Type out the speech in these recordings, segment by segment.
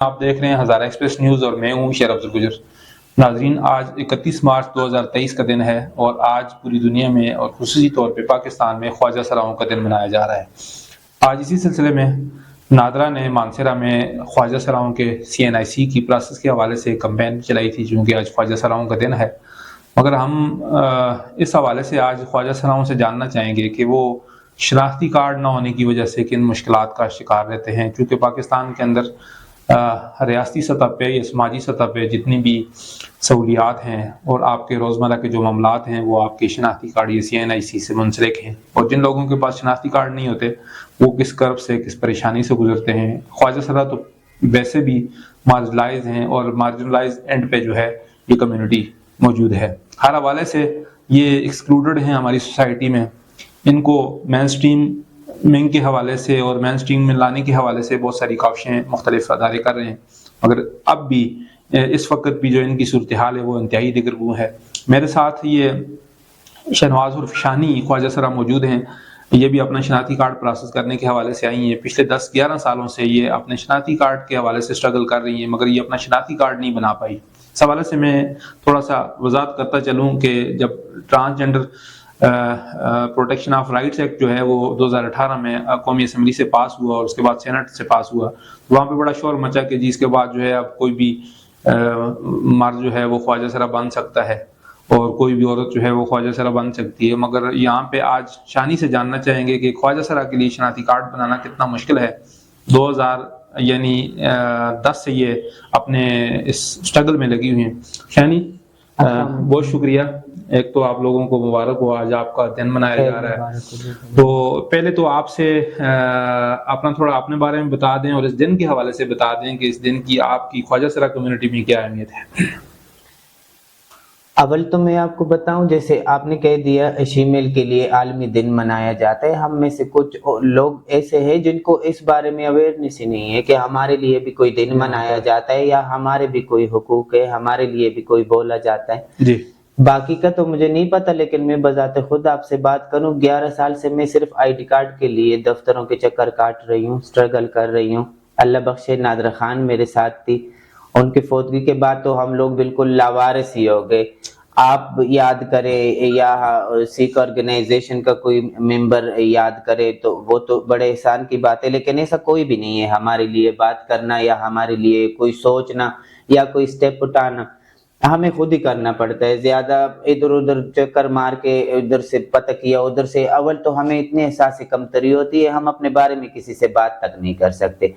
آپ دیکھ رہے ہیں ہزارہ ایکسپریس نیوز اور میں ہوں شیر افضل گجر۔ ناظرین، آج 31 مارچ 2023 کا دن ہے اور آج پوری دنیا میں اور خصوصی طور پہ پاکستان میں خواجہ سراؤں کا دن منایا جا رہا ہے۔ آج اسی سلسلے میں نادرا نے مانسہرہ میں خواجہ سراؤں کے CNIC کی پروسیس کے حوالے سے کمپین چلائی تھی، چونکہ آج خواجہ سراؤں کا دن ہے۔ مگر ہم اس حوالے سے آج خواجہ سراؤں سے جاننا چاہیں گے کہ وہ شناختی کارڈ نہ ہونے کی وجہ سے کن مشکلات کا شکار رہتے ہیں، کیونکہ پاکستان کے اندر ریاستی سطح پہ یا سماجی سطح پہ جتنی بھی سہولیات ہیں اور آپ کے روزمرہ کے جو معاملات ہیں وہ آپ کے شناختی کارڈ یا CNIC سے منسلک ہیں، اور جن لوگوں کے پاس شناختی کارڈ نہیں ہوتے وہ کس کرب سے کس پریشانی سے گزرتے ہیں۔ خواجہ سرا تو ویسے بھی مارجنلائز ہیں اور مارجنلائز اینڈ پہ جو ہے یہ کمیونٹی موجود ہے، ہر حوالے سے یہ ایکسکلوڈڈ ہیں ہماری سوسائٹی میں۔ ان کو مین سٹریم منگ کے حوالے سے اور مین سٹریم میں لانے کے حوالے سے بہت ساری کوششیں مختلف ادارے کر رہے ہیں، مگر اب بھی اس وقت بھی جو ان کی صورتحال ہے وہ انتہائی دگرگوں ہے۔ میرے ساتھ یہ شہنواز عرف شانی خواجہ سرا موجود ہیں، یہ بھی اپنا شناختی کارڈ پروسیس کرنے کے حوالے سے آئی ہیں۔ پچھلے 10-11 سالوں سے یہ اپنے شناختی کارڈ کے حوالے سے اسٹرگل کر رہی ہیں، مگر یہ اپنا شناختی کارڈ نہیں بنا پائی۔ اس حوالے سے میں تھوڑا سا وضاحت کرتا چلوں کہ جب transgender protection of rights act جو ہے وہ 2018 میں قومی اسمبلی سے پاس ہوا اور اس کے بعد سینٹ سے پاس ہوا، وہاں پہ بڑا شور مچا کہ جی اس کے بعد جو ہے اب کوئی بھی مرد جو ہے وہ خواجہ سرا بن سکتا ہے اور کوئی بھی عورت جو ہے وہ خواجہ سرا بن سکتی ہے۔ مگر یہاں پہ آج شانی سے جاننا چاہیں گے کہ خواجہ سرا کے لیے شناختی کارڈ بنانا کتنا مشکل ہے۔ 2010 سے یہ اپنے اس اسٹرگل میں لگی ہوئی ہیں۔ شانی، بہت شکریہ، ایک تو آپ لوگوں کو مبارک ہو، آج آپ کا دن منایا جا رہا ہے۔ تو پہلے تو آپ سے اپنا تھوڑا اپنے بارے میں بتا دیں اور اس دن کے حوالے سے بتا دیں کہ اس دن کی آپ کی خواجہ سرا کمیونٹی میں کیا اہمیت ہے۔ اول تو میں آپ کو بتاؤں، جیسے آپ نے کہہ دیا شیمیل کے لیے عالمی دن منایا جاتا ہے، ہم میں سے کچھ لوگ ایسے ہیں جن کو اس بارے میں اویئرنیس ہی نہیں ہے کہ ہمارے لیے بھی کوئی دن منایا جاتا ہے یا ہمارے بھی کوئی حقوق ہے، ہمارے لیے بھی کوئی بولا جاتا ہے۔ جی، باقی کا تو مجھے نہیں پتا، لیکن میں بذات خود آپ سے بات کروں، 11 سال سے میں صرف ID کارڈ کے لیے دفتروں کے چکر کاٹ رہی ہوں، اسٹرگل کر رہی ہوں۔ اللہ بخشے نادرا خان میرے ساتھ تھی، ان کی فوتگی کے بعد تو ہم لوگ بالکل لاوارث ہی ہو گئے۔ آپ یاد کریں یا سکھ آرگنائزیشن کا کوئی ممبر یاد کرے تو وہ تو بڑے احسان کی بات ہے، لیکن ایسا کوئی بھی نہیں ہے ہمارے لیے بات کرنا یا ہمارے لیے کوئی سوچنا یا کوئی سٹیپ اٹھانا، ہمیں خود ہی کرنا پڑتا ہے۔ زیادہ ادھر ادھر چکر مار کے ادھر سے پتہ کیا ادھر سے، اول تو ہمیں اتنے احساس کمتری ہوتی ہے، ہم اپنے بارے میں کسی سے بات تک نہیں کر سکتے۔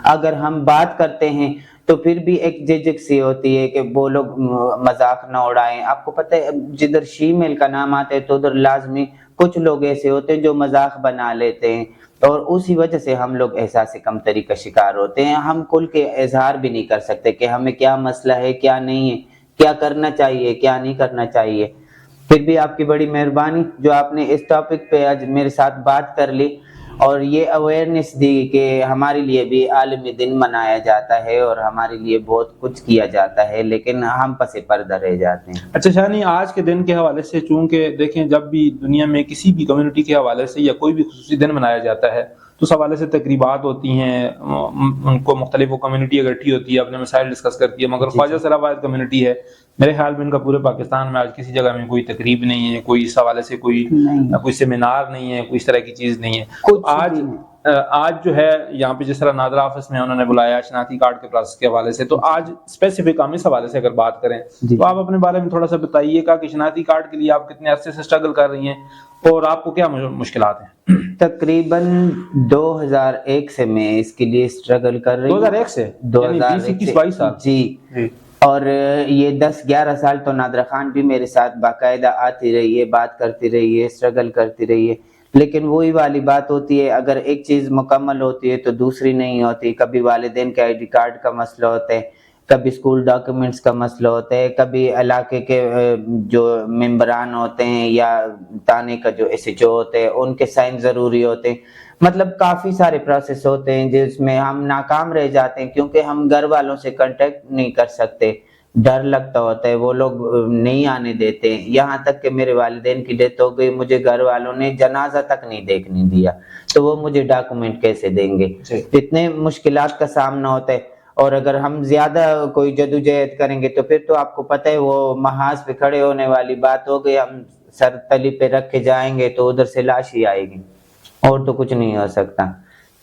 اگر ہم بات کرتے ہیں تو پھر بھی ایک جھجک سی ہوتی ہے کہ وہ لوگ مذاق نہ اڑائیں۔ آپ کو پتہ ہے جدھر شیمیل کا نام آتا ہے تو ادھر لازمی کچھ لوگ ایسے ہوتے ہیں جو مذاق بنا لیتے ہیں، اور اسی وجہ سے ہم لوگ احساس کمتری کا شکار ہوتے ہیں۔ ہم کھل کے اظہار بھی نہیں کر سکتے کہ ہمیں کیا مسئلہ ہے، کیا نہیں ہے، کیا کرنا چاہیے، کیا نہیں کرنا چاہیے۔ پھر بھی آپ کی بڑی مہربانی جو آپ نے اس ٹاپک پہ آج میرے ساتھ بات کر لی اور یہ اویئرنیس دی کہ ہمارے لیے بھی عالمی دن منایا جاتا ہے اور ہمارے لیے بہت کچھ کیا جاتا ہے، لیکن ہم پس پردہ رہ جاتے ہیں۔ اچھا شانی، آج کے دن کے حوالے سے چونکہ دیکھیں جب بھی دنیا میں کسی بھی کمیونٹی کے حوالے سے یا کوئی بھی خصوصی دن منایا جاتا ہے تو اس حوالے سے تقریبات ہوتی ہیں، ان کو مختلف وہ کمیونٹی اکٹھی ہوتی ہے، اپنے مسائل ڈسکس کرتی ہے، مگر خواجہ سرا واحد کمیونٹی ہے میرے خیال میں ان کا پورے پاکستان میں آج کسی جگہ میں کوئی تقریب نہیں ہے، کوئی اس حوالے سے کوئی سیمینار نہیں ہے، کوئی اس طرح کی چیز نہیں ہے۔ آج جو ہے یہاں پہ جس طرح نادرا آفس میں انہوں نے بلایا شناختی کارڈ کے پروسیس کے حوالے سے، تو آج اسپیسیفک ہم اس حوالے سے اگر بات کریں تو آپ اپنے بارے میں تھوڑا سا بتائیے گا کہ شناختی کارڈ کے لیے آپ کتنے عرصے سے اسٹرگل کر رہی ہیں اور آپ کو کیا مشکلات ہیں؟ تقریباً 2001 سے میں اس کے لیے اسٹرگل کر رہی ہوں۔ 2001 سے؟ 2021-22 سال؟ جی، اور یہ 10-11 سال تو نادرا خان بھی میرے ساتھ باقاعدہ آتی رہی ہے، بات کرتی رہی ہے، اسٹرگل کرتی رہی ہے، لیکن وہی والی بات ہوتی ہے، اگر ایک چیز مکمل ہوتی ہے تو دوسری نہیں ہوتی۔ کبھی والدین کے ID کارڈ کا مسئلہ ہوتا ہے، کبھی اسکول ڈاکیومنٹس کا مسئلہ ہوتا ہے، کبھی علاقے کے جو ممبران ہوتے ہیں یا تانے کا جو SHO ہوتے ہیں ان کے سائن ضروری ہوتے ہیں، مطلب کافی سارے پروسیس ہوتے ہیں جس میں ہم ناکام رہ جاتے ہیں کیونکہ ہم گھر والوں سے کنٹیکٹ نہیں کر سکتے، ڈر لگتا ہوتا ہے، وہ لوگ نہیں آنے دیتے۔ یہاں تک کہ میرے والدین کی ڈیتھ ہو گئی، مجھے گھر والوں نے جنازہ تک نہیں دیکھنے دیا، تو وہ مجھے ڈاکومنٹ کیسے دیں گے؟ اتنے مشکلات کا سامنا ہوتا ہے۔ اور اگر ہم زیادہ کوئی جدوجہد کریں گے تو پھر تو آپ کو پتہ ہے وہ محاذ پہ کھڑے ہونے والی بات ہو گئی، ہم سر تلی پہ رکھ کے جائیں گے تو ادھر سے لاش ہی آئے گی، اور تو کچھ نہیں ہو سکتا۔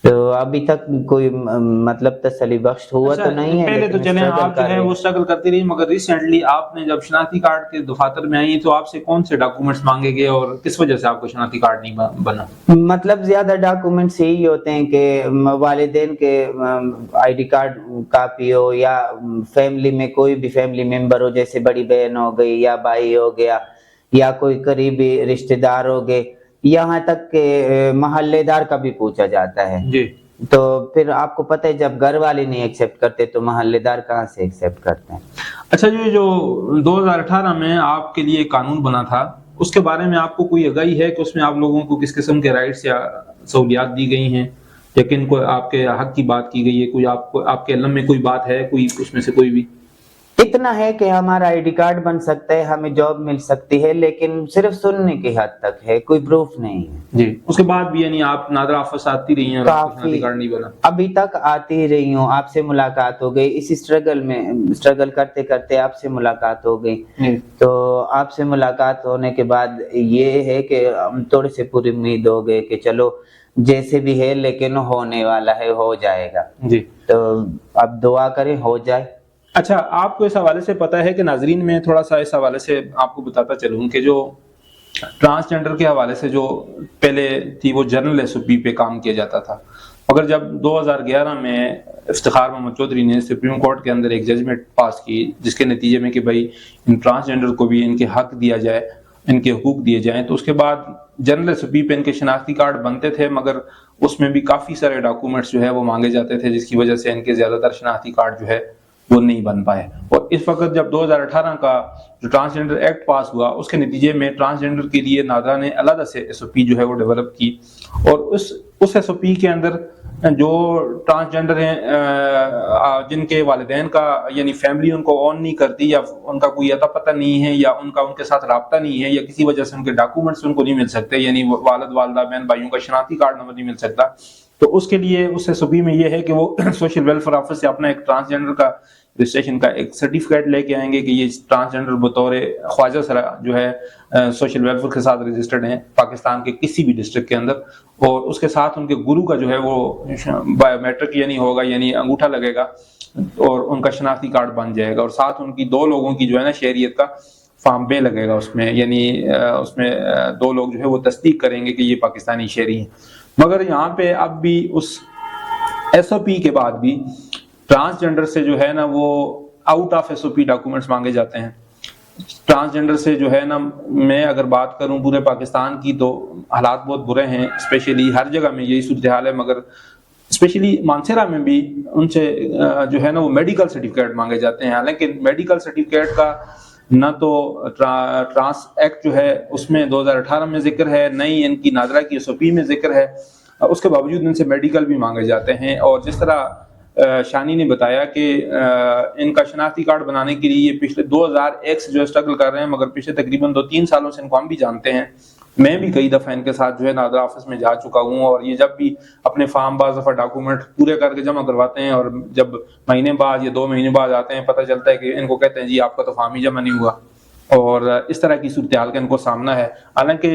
تو ابھی تک کوئی مطلب تسلی بخش ہوا اچھا تو نہیں ہے، پہلے تو لیکن چلیں اسٹرگل آپ جو کر ہے رہے وہ ہیں۔ اسٹرگل کرتی رہی، مگر ریسنٹلی آپ نے جب شناختی کارڈ کے دفاتر میں آئی تو آپ سے کون سے ڈاکومنٹس مانگے گئے اور کس وجہ سے آپ کو شناختی کارڈ نہیں بنا؟ مطلب زیادہ ڈاکومنٹس یہی ہوتے ہیں کہ والدین کے آئی ڈی کارڈ کاپی ہو، یا فیملی میں کوئی بھی فیملی ممبر ہو، جیسے بڑی بہن ہو گئی یا بھائی ہو گیا یا کوئی قریبی رشتہ دار ہو گئے، یہاں تک کہ محلے دار کا بھی پوچھا جاتا ہے۔ جی تو پھر آپ کو پتہ ہے جب گھر والے نہیں ایکسیپٹ کرتے تو محلے دار کہاں سے ایکسیپٹ کرتے ہیں۔ اچھا، یہ جو 2018 میں آپ کے لیے ایک قانون بنا تھا، اس کے بارے میں آپ کو کوئی آگاہی ہے کہ اس میں آپ لوگوں کو کس قسم کے رائٹس یا سہولیات دی گئی ہیں، یا کن کو آپ کے حق کی بات کی گئی ہے؟ کوئی آپ کے علم میں کوئی بات ہے، کوئی اس میں سے کوئی بھی؟ اتنا ہے کہ ہمارا آئی ڈی کارڈ بن سکتا ہے، ہمیں جاب مل سکتی ہے، لیکن صرف سننے کی حد تک ہے، کوئی پروف نہیں ہے۔ جی، اس کے بعد بھی یعنی آپ نادر آفس آتی رہی ہیں اور آپ کو شناختی کافی کارڈ نہیں بنا؟ ابھی تک آتی رہی ہوں، آپ سے ملاقات ہو گئی، اسی اسٹرگل کرتے کرتے آپ سے ملاقات ہو گئی۔ جی تو آپ سے ملاقات ہونے کے بعد یہ ہے کہ ہم تھوڑے سے پوری امید ہو گئے کہ چلو جیسے بھی ہے لیکن ہونے والا ہے، ہو جائے گا۔ جی۔ تو اب دعا کریں ہو جائے۔ اچھا، آپ کو اس حوالے سے پتہ ہے کہ ناظرین میں تھوڑا سا اس حوالے سے آپ کو بتاتا چلوں کہ جو ٹرانسجنڈر کے حوالے سے جو پہلے تھی وہ جنرل ایس او پی پہ کام کیا جاتا تھا، مگر جب 2011 میں افتخار محمد چودھری نے سپریم کورٹ کے اندر ایک ججمنٹ پاس کی جس کے نتیجے میں کہ بھائی ان ٹرانسجنڈر کو بھی ان کے حق دیا جائے، ان کے حقوق دیے جائیں، تو اس کے بعد جنرل ایس او پی پہ ان کے شناختی کارڈ بنتے تھے، مگر اس میں بھی کافی سارے ڈاکومنٹس جو ہے وہ مانگے جاتے تھے، جس کی وجہ سے ان کے زیادہ تر شناختی کارڈ جو ہے وہ نہیں بن پائے۔ اور اس وقت جب 2018 کا جو ٹرانسجنڈر ایکٹ پاس ہوا، اس کے نتیجے میں ٹرانسجنڈر کے لیے نادرا نے علیحدہ سے ایس او پی جو ہے وہ ڈیولپ کی، اور اس ایس او پی کے اندر جو ٹرانسجنڈر ہیں جن کے والدین کا یعنی فیملی ان کو اون نہیں کرتی، یا ان کا کوئی اتا پتہ نہیں ہے، یا ان کا ان کے ساتھ رابطہ نہیں ہے، یا کسی وجہ سے ان کے ڈاکومنٹس ان کو نہیں مل سکتے، یعنی والد والدہ بہن بھائیوں کا شناختی کارڈ نمبر نہیں مل سکتا، تو اس کے لیے اس ایس او پی میں یہ ہے کہ وہ سوشل ویلفیئر آفس سے اپنا ایک ٹرانسجنڈر کا رجسٹریشن کا ایک سرٹیفکیٹ لے کے آئیں گے کہ یہ ٹرانسجنڈر بطور خواجہ سرا جو ہے سوشل ویلفیئر کے ساتھ رجسٹرڈ ہیں پاکستان کے کسی بھی ڈسٹرکٹ کے اندر، اور اس کے ساتھ ان کے گرو کا جو ہے وہ بایو میٹرک یعنی ہوگا، یعنی انگوٹھا لگے گا، اور ان کا شناختی کارڈ بن جائے گا، اور ساتھ ان کی 2 لوگوں کی جو ہے نا شہریت کا فارم بے لگے گا اس میں، یعنی اس میں 2 لوگ جو ہے وہ تصدیق کریں گے کہ یہ پاکستانی شہری ہیں۔ مگر یہاں پہ اب بھی اس ایس او پی کے بعد بھی ٹرانسجنڈر سے جو ہے نا وہ out of S O P documents مانگے جاتے ہیں۔ ٹرانسجنڈر سے جو ہے نا میں اگر بات کروں پورے پاکستان کی تو حالات بہت برے ہیں، اسپیشلی ہر جگہ میں یہی صورتحال ہے، مگر اسپیشلی مانسیرا میں بھی ان سے جو ہے نا وہ میڈیکل سرٹیفکیٹ مانگے جاتے ہیں، حالانکہ میڈیکل سرٹیفکیٹ کا نہ تو ٹرانس ایکٹ جو ہے اس میں 2018 میں ذکر ہے، نہ ہی ان کی نادرا کی ایس او پی میں ذکر ہے، اس کے باوجود ان سے میڈیکل بھی مانگے جاتے ہیں۔ اور جس طرح شانی نے بتایا کہ ان کا شناختی کارڈ بنانے کے لیے پچھلے 2001 سے جو اسٹرگل کر رہے ہیں، مگر پچھلے تقریباً 2-3 سالوں سے ان کو ہم بھی جانتے ہیں، میں بھی کئی دفعہ ان کے ساتھ جو ہے نادر آفس میں جا چکا ہوں، اور یہ جب بھی اپنے فارم بعض دفعہ ڈاکومنٹ پورے کر کے جمع کرواتے ہیں، اور جب مہینے بعد یا 2 مہینے بعد آتے ہیں پتہ چلتا ہے کہ ان کو کہتے ہیں جی آپ کا تو فارم ہی جمع نہیں ہوا، اور اس طرح کی صورتحال کا ان کو سامنا ہے۔ حالانکہ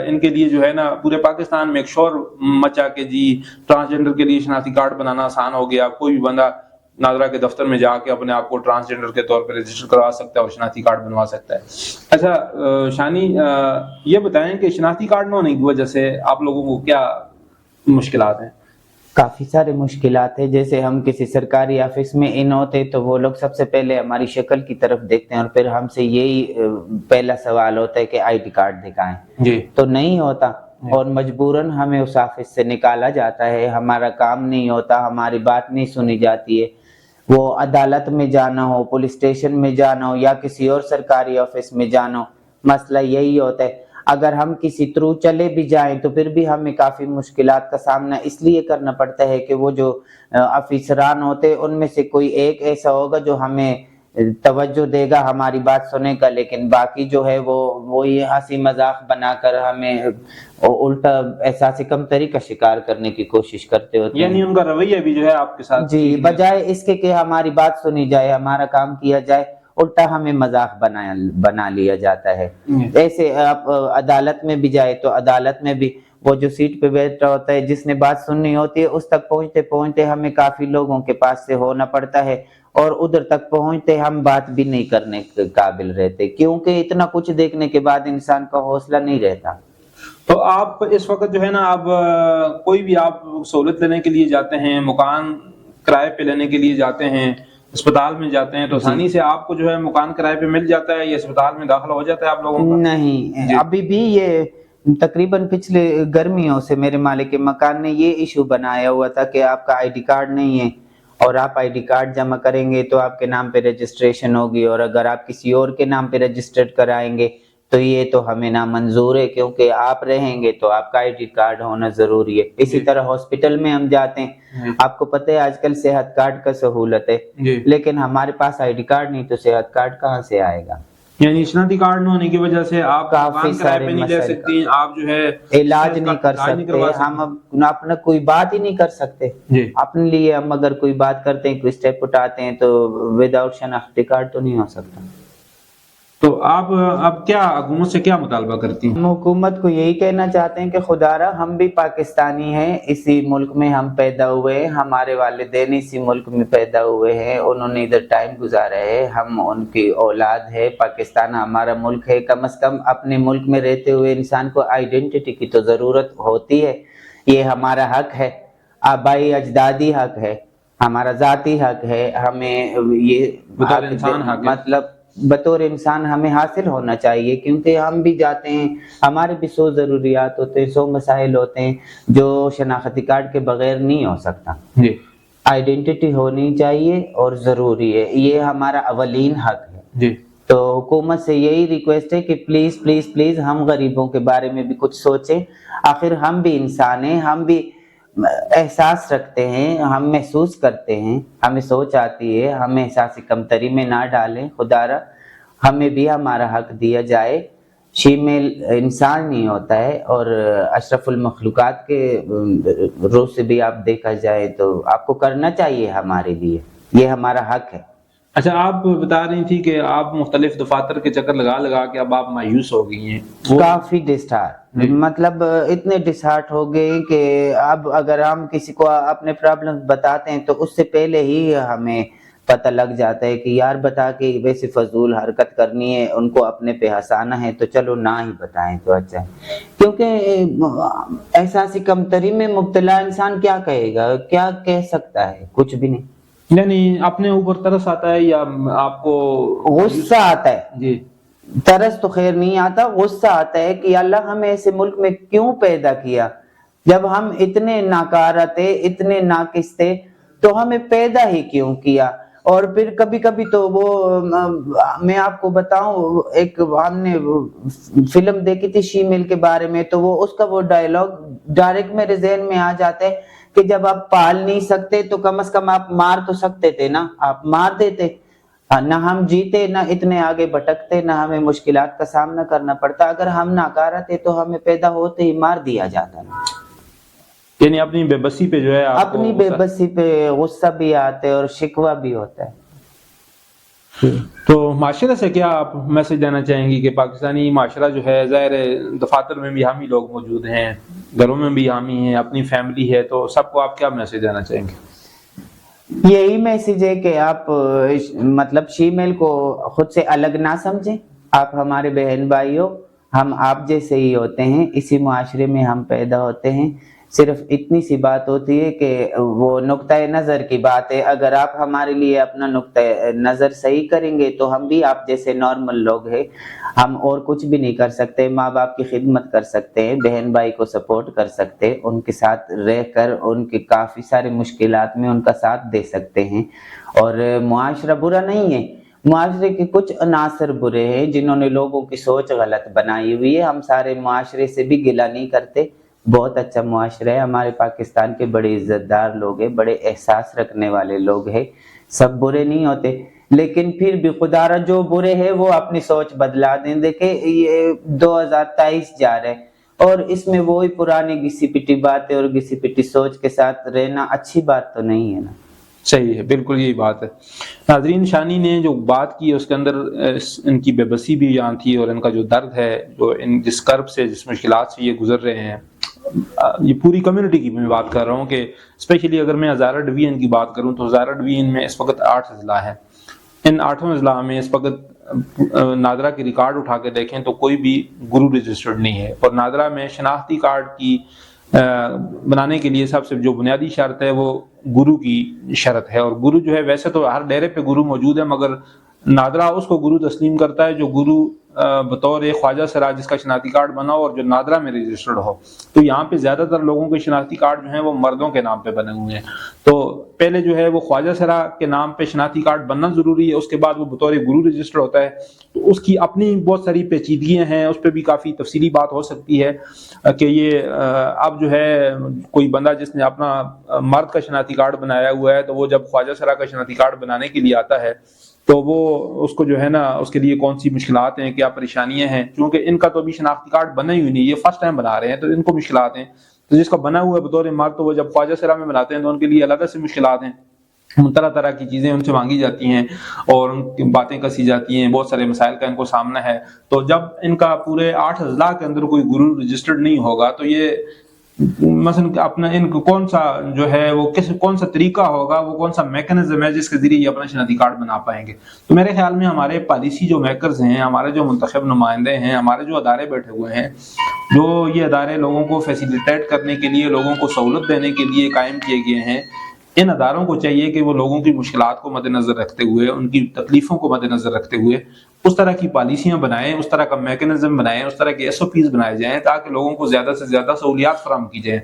ان کے لیے جو ہے نا پورے پاکستان میں ایک شور مچا کہ جی ٹرانسجنڈر کے لیے شناختی کارڈ بنانا آسان ہو گیا، کوئی بھی بندہ نادرا کے دفتر میں جا کے اپنے آپ کو ٹرانسجنڈر کے طور پہ رجسٹر کروا سکتا ہے اور شناختی کارڈ بنوا سکتا ہے۔ اچھا شانی، یہ بتائیں کہ شناختی کارڈ نہ ہونے کی وجہ سے آپ لوگوں کو کیا مشکلات ہیں؟ کافی سارے مشکلات ہیں، جیسے ہم کسی سرکاری آفس میں ان ہوتے تو وہ لوگ سب سے پہلے ہماری شکل کی طرف دیکھتے ہیں، اور پھر ہم سے یہی پہلا سوال ہوتا ہے کہ آئی ڈی کارڈ دکھائیں، جی تو نہیں ہوتا، اور مجبوراً ہمیں اس آفس سے نکالا جاتا ہے، ہمارا کام نہیں ہوتا، ہماری بات نہیں سنی جاتی ہے، وہ عدالت میں جانا ہو، پولیس اسٹیشن میں جانا ہو، یا کسی اور سرکاری آفس میں جانا ہو، مسئلہ یہی ہوتا ہے۔ اگر ہم کسی تھرو چلے بھی جائیں تو پھر بھی ہمیں کافی مشکلات کا سامنا اس لیے کرنا پڑتا ہے کہ وہ جو افسران ہوتے ان میں سے کوئی ایک ایسا ہوگا جو ہمیں توجہ دے گا ہماری بات سنے گا، لیکن باقی جو ہے وہ یہ ہنسی مذاق بنا کر ہمیں الٹا احساس کمتری کا شکار کرنے کی کوشش کرتے ہوتے ہیں. یعنی ان کا رویہ بھی جو ہے آپ کے ساتھ جی، بجائے اس کے کہ ہماری بات سنی جائے، ہمارا کام کیا جائے، الٹا ہمیں مذاق بنا لیا جاتا ہے. ایسے آپ عدالت میں بھی جائے تو عدالت میں بھی وہ جو سیٹ پہ بیٹھا ہوتا ہے، جس نے بات سننی ہوتی ہے، اس تک پہنچتے پہنچتے ہمیں کافی لوگوں کے پاس سے ہونا پڑتا ہے، اور ادھر تک پہنچتے ہم بات بھی نہیں کرنے کے قابل رہتے، کیونکہ اتنا کچھ دیکھنے کے بعد انسان کا حوصلہ نہیں رہتا. تو آپ اس وقت جو ہے نا، اب کوئی بھی آپ سہولت لینے کے لیے جاتے ہیں، مکان کرائے پہ لینے کے لیے جاتے ہیں، اسپتال میں جاتے ہیں، تو آسانی سے آپ کو جو ہے مکان کرائے پہ مل جاتا ہے یا اسپتال میں داخلہ ہو جاتا ہے آپ لوگوں کا؟ نہیں، ابھی بھی یہ تقریباً پچھلے گرمیوں سے میرے مالک مکان نے یہ ایشو بنایا ہوا تھا کہ آپ کا آئی ڈی کارڈ نہیں ہے، اور آپ آئی ڈی کارڈ جمع کریں گے تو آپ کے نام پہ رجسٹریشن ہوگی، اور اگر آپ کسی اور کے نام پہ رجسٹرڈ کرائیں گے تو یہ تو ہمیں نامنظور ہے، کیونکہ آپ رہیں گے تو آپ کا آئی ڈی کارڈ ہونا ضروری ہے. اسی طرح ہاسپٹل میں ہم جاتے ہیں، آپ کو پتہ ہے آج کل صحت کارڈ کا سہولت ہے، لیکن ہمارے پاس آئی ڈی کارڈ نہیں تو صحت کارڈ کہاں سے آئے گا؟ یعنی شناختی کارڈ نہ ہونے کی وجہ سے آپ کافی مکان کرائے سارے پہ نہیں لے مسائل سکتی، آپ جو ہے علاج نہیں کر سکتے، ہم اپنا کوئی بات ہی نہیں کر سکتے. اپنے لیے ہم اگر کوئی بات کرتے ہیں، کوئی اسٹیپ اٹھاتے ہیں، تو وداؤٹ شناختی کارڈ تو نہیں ہو سکتا. تو آپ اب کیا حکومت سے کیا مطالبہ کرتی ہیں؟ ہم حکومت کو یہی کہنا چاہتے ہیں کہ خدا را، ہم بھی پاکستانی ہیں، اسی ملک میں ہم پیدا ہوئے ہیں، ہمارے والدین اسی ملک میں پیدا ہوئے ہیں، انہوں نے ادھر ٹائم گزارا ہے، ہم ان کی اولاد ہے. پاکستان ہمارا ملک ہے، کم از کم اپنے ملک میں رہتے ہوئے انسان کو آئیڈینٹی کی تو ضرورت ہوتی ہے. یہ ہمارا حق ہے، آبائی اجدادی حق ہے، ہمارا ذاتی حق ہے. ہمیں یہ بطور انسان حق ہے، مطلب بطور انسان ہمیں حاصل ہونا چاہیے، کیونکہ ہم بھی جاتے ہیں، ہمارے بھی 100 ضروریات ہوتے ہیں، 100 مسائل ہوتے ہیں جو شناختی کارڈ کے بغیر نہیں ہو سکتا. آئیڈینٹی ہونی چاہیے اور ضروری ہے، یہ ہمارا اولین حق ہے. تو حکومت سے یہی ریکویسٹ ہے کہ پلیز پلیز پلیز ہم غریبوں کے بارے میں بھی کچھ سوچیں. آخر ہم بھی انسان ہیں، ہم بھی احساس رکھتے ہیں، ہم محسوس کرتے ہیں، ہمیں سوچ آتی ہے، ہمیں احساس کمتری میں نہ ڈالیں. خدا را، ہمیں بھی ہمارا حق دیا جائے. شیمیل انسان نہیں ہوتا ہے، اور اشرف المخلوقات کے روح سے بھی آپ دیکھا جائے تو آپ کو کرنا چاہیے ہمارے لیے، یہ ہمارا حق ہے. اچھا، آپ بتا رہی تھی کہ آپ مختلف دفاتر کے چکر لگا لگا کے اب آپ مایوس ہو گئی ہیں. کافی ڈسہارٹ، مطلب اتنے ڈسہارٹ ہو گئے کہ اب اگر ہم کسی کو اپنے پرابلم بتاتے ہیں تو اس سے پہلے ہی ہمیں پتہ لگ جاتا ہے کہ یار بتا کے ویسے فضول حرکت کرنی ہے، ان کو اپنے پہ ہنسانا ہے تو چلو نہ ہی بتائیں تو اچھا ہے. کیونکہ احساس کمتری میں مبتلا انسان کیا کہے گا، کیا کہہ سکتا ہے؟ کچھ بھی نہیں. یعنی اپنے اوپر ترس آتا ہے یا آپ کو غصہ آتا ہے؟ ترس تو خیر نہیں آتا، غصہ آتا ہے کہ اللہ ہمیں ایسے ملک میں کیوں پیدا کیا؟ جب ہم اتنے ناکارہ تھے، اتنے ناقص تھے، تو ہمیں پیدا ہی کیوں کیا؟ اور پھر کبھی کبھی تو وہ میں آپ کو بتاؤں، ایک ہم نے فلم دیکھی تھی شیمیل کے بارے میں، تو وہ اس کا وہ ڈائلاگ ڈائریکٹ میرے ذہن میں آ جاتا ہے کہ جب آپ پال نہیں سکتے تو کم از کم آپ مار تو سکتے تھے نا، آپ مار دیتے. نہ ہم جیتے، نہ اتنے آگے بھٹکتے، نہ ہمیں مشکلات کا سامنا کرنا پڑتا. اگر ہم ناکارہ تھے تو ہمیں پیدا ہوتے ہی مار دیا جاتا نا. یعنی اپنی بے بسی پہ جو ہے اپنی بے بسی پہ غصہ بھی آتا ہے اور شکوہ بھی ہوتا ہے. تو معاشرے سے کیا آپ میسج دینا چاہیں گی کہ پاکستانی معاشرہ جو ہے، ظاہر دفاتر میں بھی حامی لوگ موجود ہیں، گھروں میں بھی حامی ہیں، اپنی فیملی ہے، تو سب کو آپ کیا میسج دینا چاہیں گے؟ یہی میسج ہے کہ آپ مطلب شیمیل کو خود سے الگ نہ سمجھیں. آپ ہمارے بہن بھائی ہو، ہم آپ جیسے ہی ہوتے ہیں، اسی معاشرے میں ہم پیدا ہوتے ہیں. صرف اتنی سی بات ہوتی ہے کہ وہ نقطۂ نظر کی بات ہے. اگر آپ ہمارے لیے اپنا نقطۂ نظر صحیح کریں گے تو ہم بھی آپ جیسے نارمل لوگ ہیں. ہم اور کچھ بھی نہیں کر سکتے، ماں باپ کی خدمت کر سکتے ہیں، بہن بھائی کو سپورٹ کر سکتے ہیں، ان کے ساتھ رہ کر ان کے کافی سارے مشکلات میں ان کا ساتھ دے سکتے ہیں. اور معاشرہ برا نہیں ہے، معاشرے کے کچھ عناصر برے ہیں جنہوں نے لوگوں کی سوچ غلط بنائی ہوئی ہے. ہم سارے معاشرے سے بھی گلہ نہیں کرتے، بہت اچھا معاشرہ ہے ہمارے پاکستان کے، بڑے عزت دار لوگ ہیں، بڑے احساس رکھنے والے لوگ ہیں، سب برے نہیں ہوتے. لیکن پھر بھی خدارا جو برے ہیں وہ اپنی سوچ بدلا دیں. دیکھیں یہ 2023 جا رہے ہیں اور اس میں وہی پرانی گھسی پٹی باتیں اور گھسی پٹی سوچ کے ساتھ رہنا اچھی بات تو نہیں ہے نا. صحیح ہے، بالکل یہی بات ہے. ناظرین، شانی نے جو بات کی اس کے اندر ان کی بے بسی بھی یہاں تھی، اور ان کا جو درد ہے، جو ان جس کرب سے، جس مشکلات سے یہ گزر رہے ہیں، یہ پوری کمیونٹی کی میں بات کر رہا ہوں کہ اسپیشلی اگر میں ہزارہ ڈویژن کی بات کروں تو ہزارہ ڈویژن میں اس وقت 8 اضلاع ہیں. ان 8 اضلاع میں اس وقت نادرا کی ریکارڈ اٹھا کے دیکھیں تو کوئی بھی گرو رجسٹرڈ نہیں ہے. اور نادرا میں شناختی کارڈ کی بنانے کے لیے سب سے جو بنیادی شرط ہے وہ گرو کی شرط ہے. اور گرو جو ہے، ویسے تو ہر ڈیرے پہ گرو موجود ہے، مگر نادرا اس کو گرو تسلیم کرتا ہے جو گرو بطور ایک خواجہ سراج جس کا شناختی کارڈ بنا ہو اور جو نادرا میں رجسٹرڈ ہو. تو یہاں پہ زیادہ تر لوگوں کے شناختی کارڈ جو ہیں وہ مردوں کے نام پہ بنے ہوئے ہیں. تو پہلے جو ہے وہ خواجہ سرا کے نام پہ شناختی کارڈ بننا ضروری ہے، اس کے بعد وہ بطور گرو رجسٹر ہوتا ہے. تو اس کی اپنی بہت ساری پیچیدگیاں ہیں، اس پہ بھی کافی تفصیلی بات ہو سکتی ہے کہ یہ اب جو ہے کوئی بندہ جس نے اپنا مرد کا شناختی کارڈ بنایا ہوا ہے تو وہ جب خواجہ سرا کا شناختی کارڈ بنانے کے لیے آتا ہے تو وہ اس کو جو ہے نا اس کے لیے کون سی مشکلات ہیں، کیا پریشانیاں ہیں، کیونکہ ان کا تو ابھی شناختی کارڈ بنا ہی نہیں، یہ فرسٹ ٹائم بنا رہے ہیں تو ان کو مشکلات ہیں. تو جس کا بنا ہوا ہے بطور مرد تو وہ جب خواجہ سرا میں بناتے ہیں تو ان کے لیے علیحدہ سے مشکلات ہیں. طرح طرح کی چیزیں ان سے مانگی جاتی ہیں اور ان کی باتیں کسی جاتی ہیں، بہت سارے مسائل کا ان کو سامنا ہے. تو جب ان کا پورے 8 اضلاع کے اندر کوئی گرو رجسٹرڈ نہیں ہوگا تو یہ مثلا اپنا ان کو کون سا جو ہے وہ کون سا طریقہ ہوگا، وہ کون سا میکنزم ہے جس کے ذریعے یہ اپنا شناختی کارڈ بنا پائیں گے. تو میرے خیال میں ہمارے پالیسی جو میکرز ہیں، ہمارے جو منتخب نمائندے ہیں، ہمارے جو ادارے بیٹھے ہوئے ہیں، جو یہ ادارے لوگوں کو فیسیلیٹیٹ کرنے کے لیے، لوگوں کو سہولت دینے کے لیے قائم کیے گئے ہیں، ان اداروں کو چاہیے کہ وہ لوگوں کی مشکلات کو مد نظر رکھتے ہوئے، ان کی تکلیفوں کو مد نظر رکھتے ہوئے اس طرح کی پالیسیاں بنائیں، اس طرح کا میکنزم بنائیں، اس طرح کے SOPs بنائے جائیں تاکہ لوگوں کو زیادہ سے زیادہ سہولیات فراہم کی جائیں.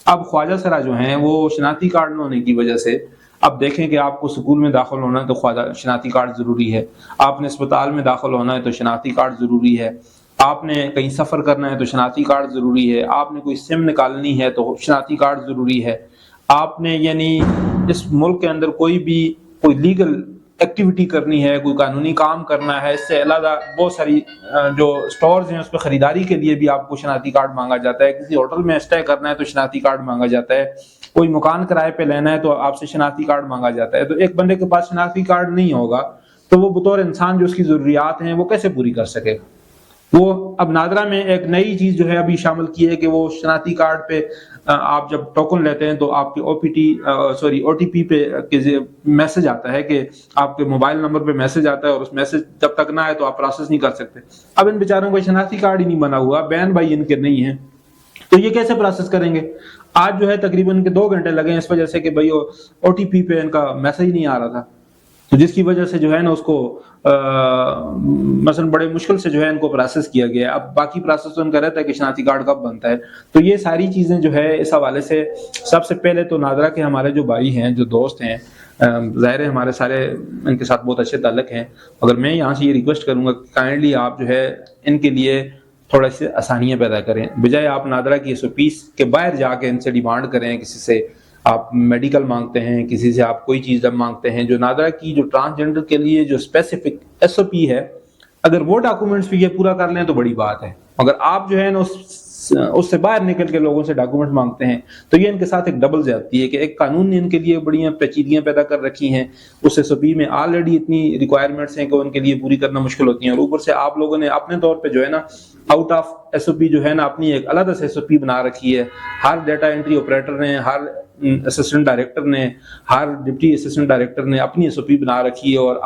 اب خواجہ سرا جو ہیں وہ شناختی کارڈ نہ ہونے کی وجہ سے اب دیکھیں کہ آپ کو سکول میں داخل ہونا ہے تو شناختی کارڈ ضروری ہے، آپ نے اسپتال میں داخل ہونا ہے تو شناختی کارڈ ضروری ہے، آپ نے کہیں سفر کرنا ہے تو شناختی کارڈ ضروری ہے، آپ نے کوئی سم نکالنی ہے تو شناختی کارڈ ضروری ہے، آپ نے یعنی اس ملک کے اندر کوئی لیگل ایکٹیویٹی کرنی ہے، کوئی قانونی کام کرنا ہے، اس سے علاوہ بہت ساری جو سٹورز ہیں اس پہ خریداری کے لیے بھی آپ کو شناختی کارڈ مانگا جاتا ہے، کسی ہوٹل میں اسٹے کرنا ہے تو شناختی کارڈ مانگا جاتا ہے، کوئی مکان کرائے پہ لینا ہے تو آپ سے شناختی کارڈ مانگا جاتا ہے. تو ایک بندے کے پاس شناختی کارڈ نہیں ہوگا تو وہ بطور انسان جو اس کی ضروریات ہیں وہ کیسے پوری کر سکے گا. وہ اب نادرا میں ایک نئی چیز جو ہے ابھی شامل کی ہے کہ وہ شناختی کارڈ پہ آپ جب ٹوکن لیتے ہیں تو آپ کے OTP پہ میسج آتا ہے کہ آپ کے موبائل نمبر پہ میسج آتا ہے اور اس میسج جب تک نہ آئے تو آپ پروسیس نہیں کر سکتے. اب ان بیچاروں کو شناختی کارڈ ہی نہیں بنا ہوا، بین بھائی ان کے نہیں ہیں تو یہ کیسے پروسیس کریں گے. آج جو ہے تقریباً 2 گھنٹے لگے اس وجہ سے کہ بھائی OTP پہ ان کا میسج نہیں آ رہا تھا، تو جس کی وجہ سے جو ہے نا اس کو مثلا بڑے مشکل سے جو ہے ان کو پروسیس کیا گیا. اب باقی پروسیس تو ان کا رہتا ہے کہ شناختی کارڈ کب بنتا ہے. تو یہ ساری چیزیں جو ہے اس حوالے سے سب سے پہلے تو نادرا کے ہمارے جو بھائی ہیں، جو دوست ہیں، ظاہر ہے ہمارے سارے ان کے ساتھ بہت اچھے تعلق ہیں، مگر میں یہاں سے یہ ریکویسٹ کروں گا کہ کائنڈلی آپ جو ہے ان کے لیے تھوڑا سے آسانیاں پیدا کریں، بجائے آپ نادرا کی SOPs کے باہر جا کے ان سے ڈیمانڈ کریں. کسی سے آپ میڈیکل مانگتے ہیں، کسی سے آپ کوئی چیز مانگتے ہیں، جو نادرا کی جو ٹرانسجنڈر کے لیے جو اسپیسیفک SOP ہے، اگر وہ ڈاکومنٹس بھی یہ پورا کر لیں تو بڑی بات ہے. مگر آپ جو ہے نا اس سے باہر نکل کے لوگوں سے ڈاکومنٹ مانگتے ہیں تو یہ ان کے ساتھ ایک ڈبل زیادتی ہے کہ ایک قانون نے ان کے لیے بڑی پیچیدگیاں پیدا کر رکھی ہیں، اس SOP میں آلریڈی اتنی ریکوائرمنٹس ہیں کہ ان کے لیے پوری کرنا مشکل ہوتی ہیں، اور اوپر سے آپ لوگوں نے اپنے طور پہ جو ہے نا آؤٹ آف SOP جو ہے نا اپنی ایک علیحدہ سے SOP بنا رکھی ہے. ہر ڈیٹا انٹری آپریٹر نے، ہر اسسٹنٹ ڈائریکٹر نے، ہر ڈپٹی اسسٹنٹ ڈائریکٹر نے اپنی SOP بنا رکھی ہے اور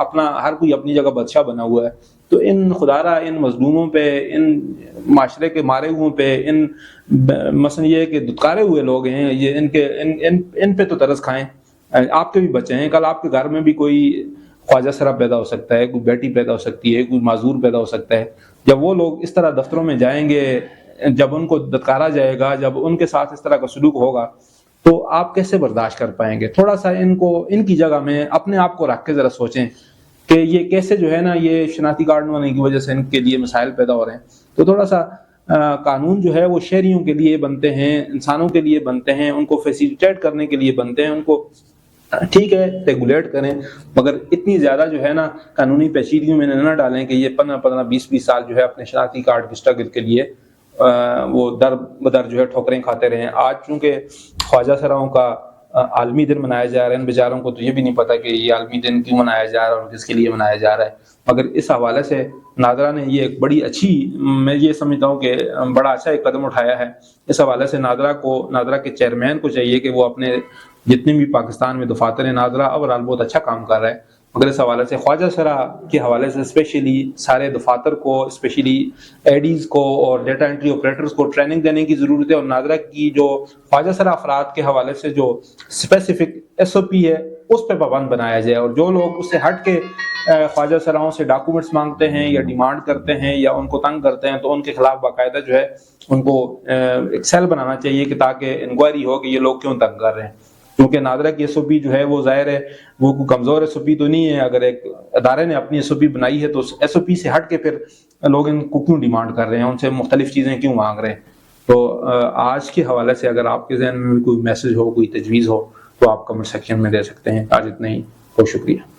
ہر کوئی اپنی جگہ بادشاہ بنا ہوا ہے. تو ان خدارا ان مظلوموں پہ، ان معاشرے کے مارے ہوئے پہ، ان مثلا یہ کہ دھتکارے ہوئے لوگ ہیں، یہ ان پہ تو ترس کھائیں. آپ کے بھی بچے ہیں، کل آپ کے گھر میں بھی کوئی خواجہ سرا پیدا ہو سکتا ہے، کوئی بیٹی پیدا ہو سکتی ہے، کوئی معذور پیدا ہو سکتا ہے. جب وہ لوگ اس طرح دفتروں میں جائیں گے، جب ان کو دھتکارا جائے گا، جب ان کے ساتھ اس طرح کا سلوک ہوگا تو آپ کیسے برداشت کر پائیں گے. تھوڑا سا ان کی جگہ میں اپنے آپ کو رکھ کے ذرا سوچیں کہ یہ کیسے جو ہے نا یہ شناختی کارڈ نہ ہونے کی وجہ سے ان کے لیے مسائل پیدا ہو رہے ہیں. تو تھوڑا سا قانون جو ہے وہ شہریوں کے لیے بنتے ہیں، انسانوں کے لیے بنتے ہیں، ان کو فیسیلیٹیٹ کرنے کے لیے بنتے ہیں، ان کو ٹھیک ہے ریگولیٹ کریں، مگر اتنی زیادہ جو ہے نا قانونی پیچیدگیوں میں نہ ڈالیں کہ یہ 15-20 سال جو ہے اپنے شناختی کارڈ کی اسٹرگل کے لیے وہ در بدر جو ہے ٹھوکریں کھاتے رہیں۔ آج چونکہ خواجہ سراؤں کا عالمی دن منایا جا رہا ہے، ان بیچاروں کو تو یہ بھی نہیں پتا کہ یہ عالمی دن کیوں منایا جا رہا ہے اور کس کے لیے منایا جا رہا ہے، مگر اس حوالے سے نادرا نے یہ ایک بڑی اچھی، میں یہ سمجھتا ہوں کہ بڑا اچھا ایک قدم اٹھایا ہے۔ اس حوالے سے نادرا کے چیئرمین کو چاہیے کہ وہ اپنے جتنے بھی پاکستان میں دفاتر نادرا اوورال بہت اچھا کام کر رہا ہے، مگر اس حوالے سے خواجہ سرا کے حوالے سے اسپیشلی سارے دفاتر کو، اسپیشلی ایڈیز کو اور ڈیٹا انٹری آپریٹرز کو ٹریننگ دینے کی ضرورت ہے، اور نادرا کی جو خواجہ سرا افراد کے حوالے سے جو اسپیسیفک ایس او پی ہے اس پہ پابند بنایا جائے، اور جو لوگ اس سے ہٹ کے خواجہ سراؤں سے ڈاکومنٹس مانگتے ہیں یا ڈیمانڈ کرتے ہیں یا ان کو تنگ کرتے ہیں تو ان کے خلاف باقاعدہ جو ہے ان کو ایک سیل بنانا چاہیے کہ تاکہ انکوائری ہو کہ یہ لوگ کیوں تنگ کر رہے ہیں، کیونکہ نادرا کی ایس او پی جو ہے وہ ظاہر ہے وہ کوئی کمزور ایس او پی تو نہیں ہے، اگر ایک ادارے نے اپنی ایس او پی بنائی ہے تو اس ایس او پی سے ہٹ کے پھر لوگ ان کو کیوں ڈیمانڈ کر رہے ہیں، ان سے مختلف چیزیں کیوں مانگ رہے ہیں۔ تو آج کے حوالے سے اگر آپ کے ذہن میں کوئی میسج ہو، کوئی تجویز ہو تو آپ کمنٹ سیکشن میں دے سکتے ہیں۔ آج اتنا ہی، بہت شکریہ۔